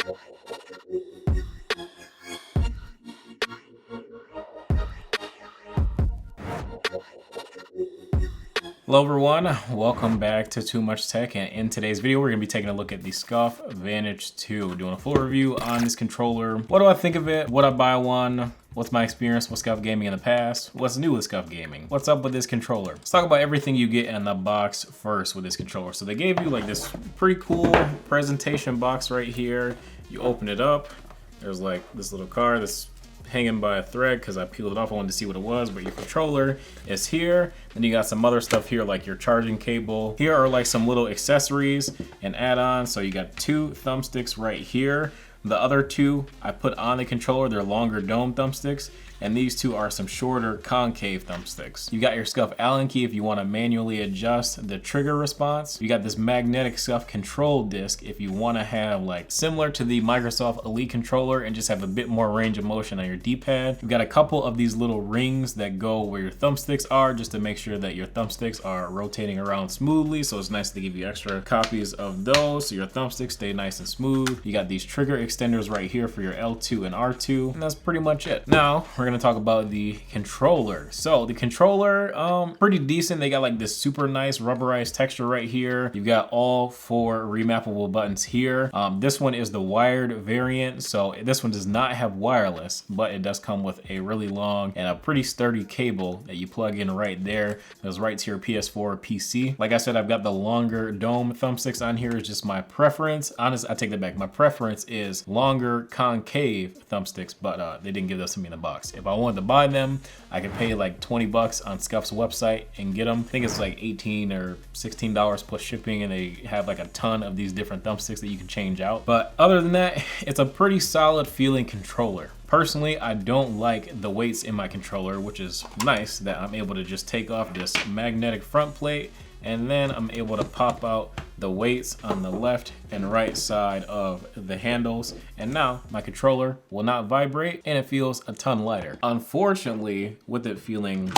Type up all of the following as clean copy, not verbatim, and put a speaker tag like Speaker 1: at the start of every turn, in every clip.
Speaker 1: Hello everyone, welcome back to Too Much Tech, and in today's video we're going to be taking a look at the Scuf Vantage 2, doing a full review on this controller. What do I think of it? Would I buy one? What's my experience with Scuf Gaming in the past? What's new with Scuf Gaming? What's up with this controller? Let's talk about everything you get in the box first with this controller. So they gave you like this pretty cool presentation box right here. You open it up, there's like this little card that's hanging by a thread because I peeled it off. I wanted to see what it was, but your controller is here. Then you got some other stuff here like your charging cable. Here are like some little accessories and add-ons. So you got 2 thumbsticks right here. The other 2 I put on the controller. They're longer dome thumbsticks. And these 2 are some shorter concave thumbsticks. You got your Scuf Allen key if you want to manually adjust the trigger response. You got this magnetic Scuf control disc if you want to have like similar to the Microsoft Elite controller and just have a bit more range of motion on your D-pad. You've got a couple of these little rings that go where your thumbsticks are just to make sure that your thumbsticks are rotating around smoothly. So it's nice to give you extra copies of those so your thumbsticks stay nice and smooth. You got these trigger extenders right here for your L2 and R2, and that's pretty much it. Now we're gonna talk about the controller. So the controller, pretty decent. They got like this super nice rubberized texture right here. You've got all 4 remappable buttons here. This one is the wired variant, so this one does not have wireless, but it does come with a really long and a pretty sturdy cable that you plug in right there. It goes right to your PS4 PC. Like I said, I've got the longer dome thumbsticks on here. It's just my preference. Honestly, I take that back. My preference is longer concave thumbsticks, but they didn't give those to me in the box. If I wanted to buy them, I could pay like 20 bucks on Scuf's website and get them. I think it's like 18 or $16 plus shipping, and they have like a ton of these different thumbsticks that you can change out. But other than that, it's a pretty solid feeling controller. Personally, I don't like the weights in my controller, which is nice that I'm able to just take off this magnetic front plate and then I'm able to pop out the weights on the left and right side of the handles. And now my controller will not vibrate and it feels a ton lighter. Unfortunately, with it feeling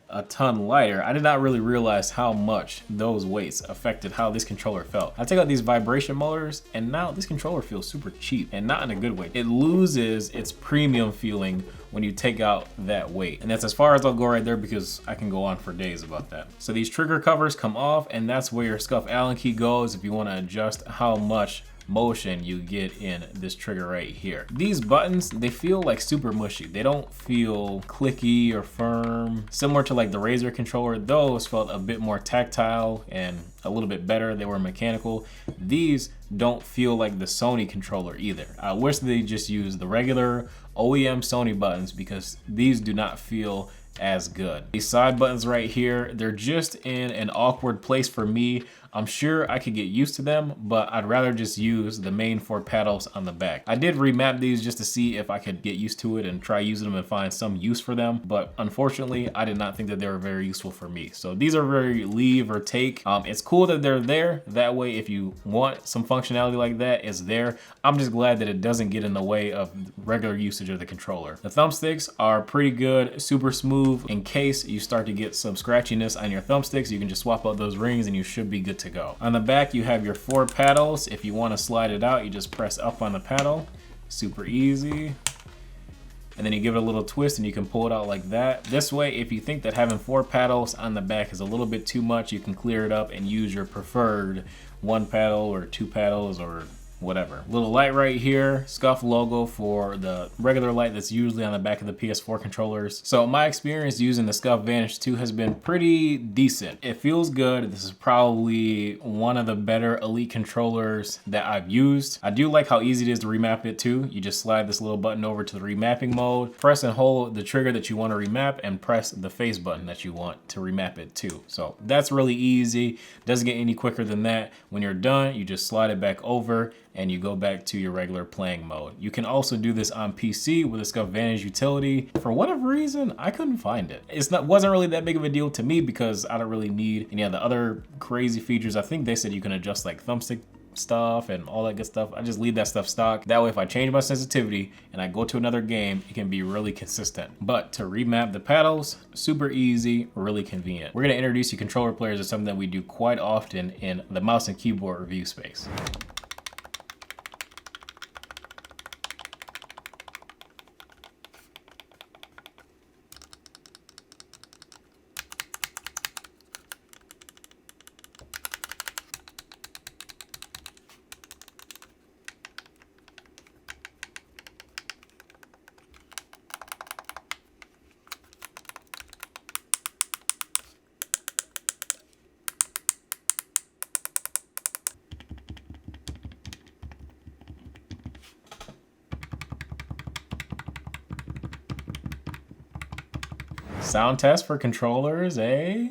Speaker 1: a ton lighter, I did not really realize how much those weights affected how this controller felt. I take out these vibration motors and now this controller feels super cheap, and not in a good way. It loses its premium feeling when you take out that weight. And that's as far as I'll go right there because I can go on for days about that. So these trigger covers come off, and that's where your Scuf Allen key goes if you want to adjust how much motion you get in this trigger right here. These buttons, they feel like super mushy. They don't feel clicky or firm. Similar to like the Razer controller, those felt a bit more tactile and a little bit better. They were mechanical. These don't feel like the Sony controller either. I wish they just used the regular OEM Sony buttons because these do not feel as good. These side buttons right here, they're just in an awkward place for me. I'm sure I could get used to them, but I'd rather just use the main 4 paddles on the back. I did remap these just to see if I could get used to it and try using them and find some use for them, but unfortunately, I did not think that they were very useful for me. So these are very leave or take. It's cool that they're there. That way, if you want some functionality like that, it's there. I'm just glad that it doesn't get in the way of regular usage of the controller. The thumbsticks are pretty good, super smooth. In case you start to get some scratchiness on your thumbsticks, you can just swap out those rings and you should be good to go. On the back, you have your 4 paddles. If you want to slide it out, you just press up on the paddle. Super easy. And then you give it a little twist and you can pull it out like that. This way, if you think that having 4 paddles on the back is a little bit too much, you can clear it up and use your preferred 1 paddle or 2 paddles or whatever. Little light right here, Scuf logo for the regular light that's usually on the back of the PS4 controllers. So my experience using the Scuf Vantage 2 has been pretty decent. It feels good. This is probably one of the better Elite controllers that I've used. I do like how easy it is to remap it too. You just slide this little button over to the remapping mode, press and hold the trigger that you want to remap, and press the face button that you want to remap it to. So that's really easy. Doesn't get any quicker than that. When you're done, you just slide it back over and you go back to your regular playing mode. You can also do this on PC with a Scuf Vantage utility. For whatever reason, I couldn't find it. Wasn't really that big of a deal to me because I don't really need any of the other crazy features. I think they said you can adjust like thumbstick stuff and all that good stuff. I just leave that stuff stock. That way, if I change my sensitivity and I go to another game, it can be really consistent. But to remap the paddles, super easy, really convenient. We're gonna introduce you controller players to something that we do quite often in the mouse and keyboard review space. Sound test for controllers, eh?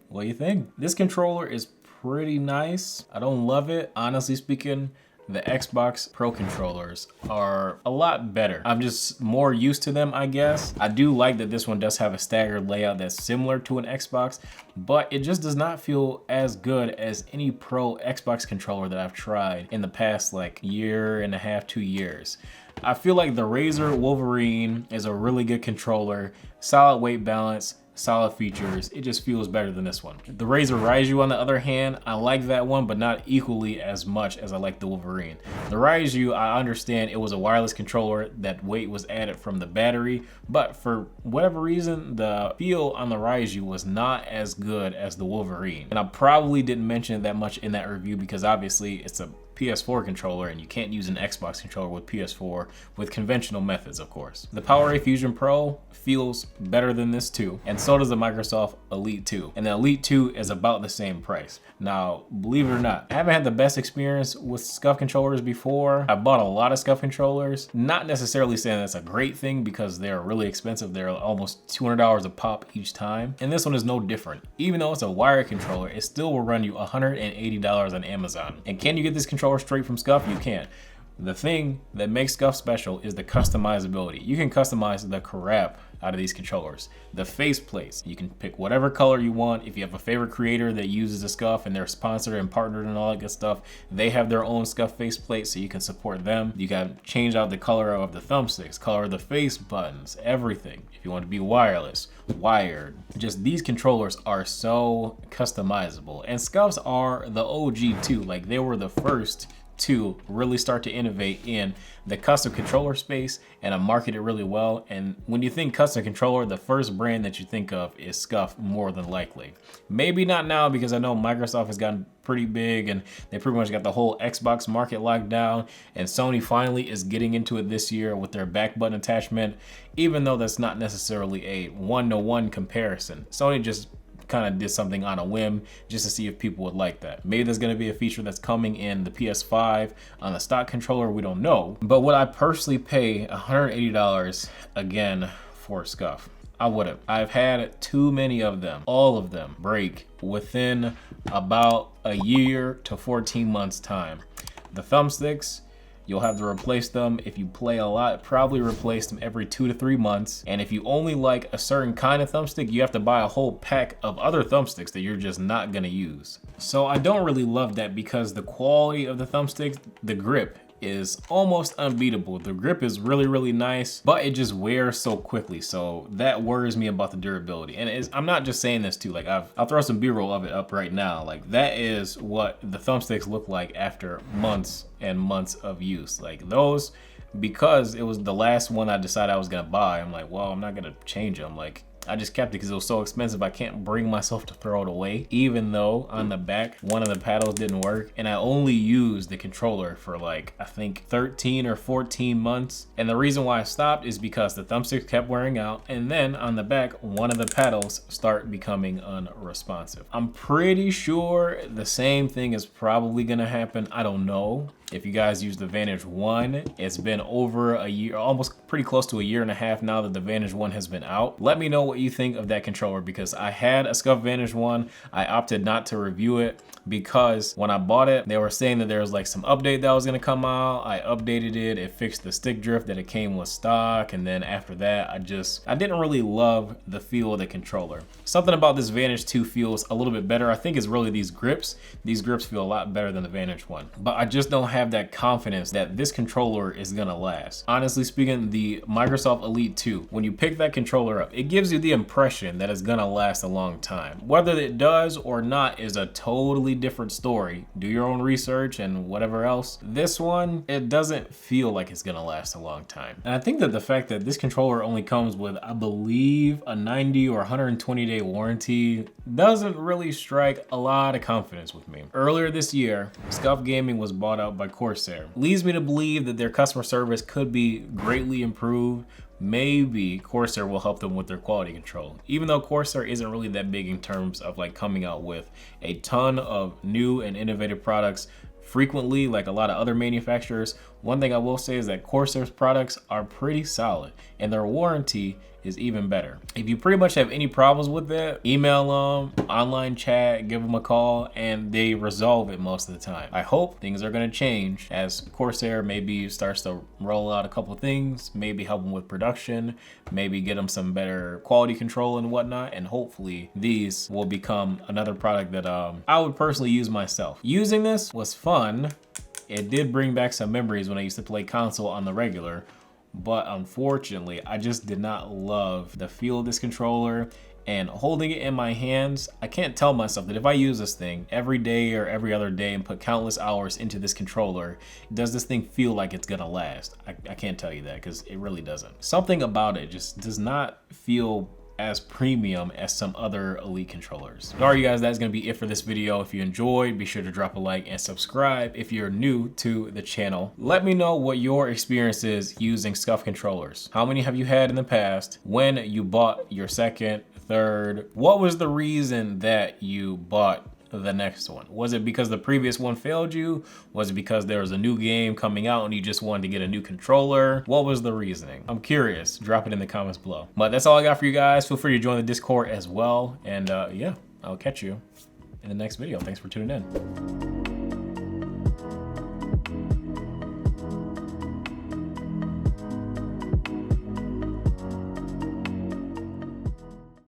Speaker 1: What do you think? This controller is pretty nice. I don't love it. Honestly speaking, the Xbox Pro controllers are a lot better. I'm just more used to them, I guess. I do like that this one does have a staggered layout that's similar to an Xbox, but it just does not feel as good as any Pro Xbox controller that I've tried in the past like year and a half, 2 years. I feel like the Razer Wolverine is a really good controller, solid weight balance, solid features. It just feels better than this one. The Razer Raizu, on the other hand, I like that one, but not equally as much as I like the Wolverine. The Raizu, I understand it was a wireless controller, that weight was added from the battery, but for whatever reason, the feel on the Raizu was not as good as the Wolverine. And I probably didn't mention it that much in that review because obviously it's a PS4 controller and you can't use an Xbox controller with PS4 with conventional methods, of course. The PowerA Fusion Pro feels better than this too, and so does the Microsoft Elite 2. And the Elite 2 is about the same price. Now, believe it or not, I haven't had the best experience with Scuf controllers before. I bought a lot of Scuf controllers, not necessarily saying that's a great thing because they're really expensive. They're almost $200 a pop each time. And this one is no different. Even though it's a wired controller, it still will run you $180 on Amazon. And can you get this controller straight from Scuf? You can. The thing that makes Scuf special is the customizability. You can customize the crap out of these controllers. The face plates, you can pick whatever color you want. If you have a favorite creator that uses a Scuf and they're sponsored and partnered and all that good stuff, they have their own Scuf face plate, so you can support them. You can change out the color of the thumbsticks, color of the face buttons, everything. If you want to be wireless, wired, just these controllers are so customizable. And Scufs are the OG too. Like, they were the first to really start to innovate in the custom controller space and market it really well. And when you think custom controller, the first brand that you think of is Scuf, more than likely. Maybe not now, because I know Microsoft has gotten pretty big and they pretty much got the whole Xbox market locked down, and Sony finally is getting into it this year with their back button attachment, even though that's not necessarily a one-to-one comparison. Sony just kind of did something on a whim just to see if people would like that. Maybe there's going to be a feature that's coming in the PS5 on the stock controller, we don't know. But would I personally pay $180 again for Scuf? I wouldn't. I've had too many of them, all of them, break within about a year to 14 months time. The thumbsticks, you'll have to replace them. If you play a lot, probably replace them every 2 to 3 months. And if you only like a certain kind of thumbstick, you have to buy a whole pack of other thumbsticks that you're just not gonna use. So I don't really love that, because the quality of the thumbsticks, the grip is almost unbeatable. The grip is really, really nice, but it just wears so quickly. So that worries me about the durability. And I'm not just saying this too, like I'll throw some B-roll of it up right now. Like, that is what the thumbsticks look like after months and months of use. Like those, because it was the last one I decided I was gonna buy, I'm like, well, I'm not gonna change them. Like, I just kept it because it was so expensive. I can't bring myself to throw it away, even though on the back, one of the paddles didn't work. And I only used the controller for like, I think 13 or 14 months. And the reason why I stopped is because the thumbsticks kept wearing out. And then on the back, one of the paddles start becoming unresponsive. I'm pretty sure the same thing is probably gonna happen. I don't know. If you guys use the Vantage 1, it's been over a year, almost pretty close to a year and a half now that the Vantage 1 has been out. Let me know what you think of that controller, because I had a Scuf Vantage 1. I opted not to review it because when I bought it, they were saying that there was like some update that was gonna come out. I updated it, it fixed the stick drift that it came with stock, and then after that, I didn't really love the feel of the controller. Something about this Vantage 2 feels a little bit better. I think it's really these grips. These grips feel a lot better than the Vantage 1, but I just don't have that confidence that this controller is gonna last. Honestly speaking, the Microsoft Elite 2, when you pick that controller up, it gives you the impression that it's gonna last a long time. Whether it does or not is a totally different story. Do your own research and whatever else. This one, it doesn't feel like it's gonna last a long time. And I think that the fact that this controller only comes with, I believe, a 90 or 120-day warranty doesn't really strike a lot of confidence with me. Earlier this year, Scuf Gaming was bought out by Corsair. Leads me to believe that their customer service could be greatly improved. Maybe Corsair will help them with their quality control. Even though Corsair isn't really that big in terms of like coming out with a ton of new and innovative products frequently like a lot of other manufacturers, one thing I will say is that Corsair's products are pretty solid and their warranty is even better. If you pretty much have any problems with it, email them, online chat, give them a call, and they resolve it most of the time. I hope things are gonna change as Corsair maybe starts to roll out a couple of things, maybe help them with production, maybe get them some better quality control and whatnot, and hopefully these will become another product that I would personally use myself. Using this was fun. It did bring back some memories when I used to play console on the regular, but unfortunately, I just did not love the feel of this controller, and holding it in my hands, I can't tell myself that if I use this thing every day or every other day and put countless hours into this controller, does this thing feel like it's gonna last? I can't tell you that, because it really doesn't. Something about it just does not feel as premium as some other Elite controllers. All right, you guys, that's gonna be it for this video. If you enjoyed, be sure to drop a like and subscribe if you're new to the channel. Let me know what your experience is using Scuf controllers. How many have you had in the past? When you bought your second, third? What was the reason that you bought the next one? Was it because the previous one failed you? Was it because there was a new game coming out and you just wanted to get a new controller? What was the reasoning? I'm curious. Drop it in the comments below. But that's all I got for you guys. Feel free to join the Discord as well. And yeah, I'll catch you in the next video. Thanks for tuning in.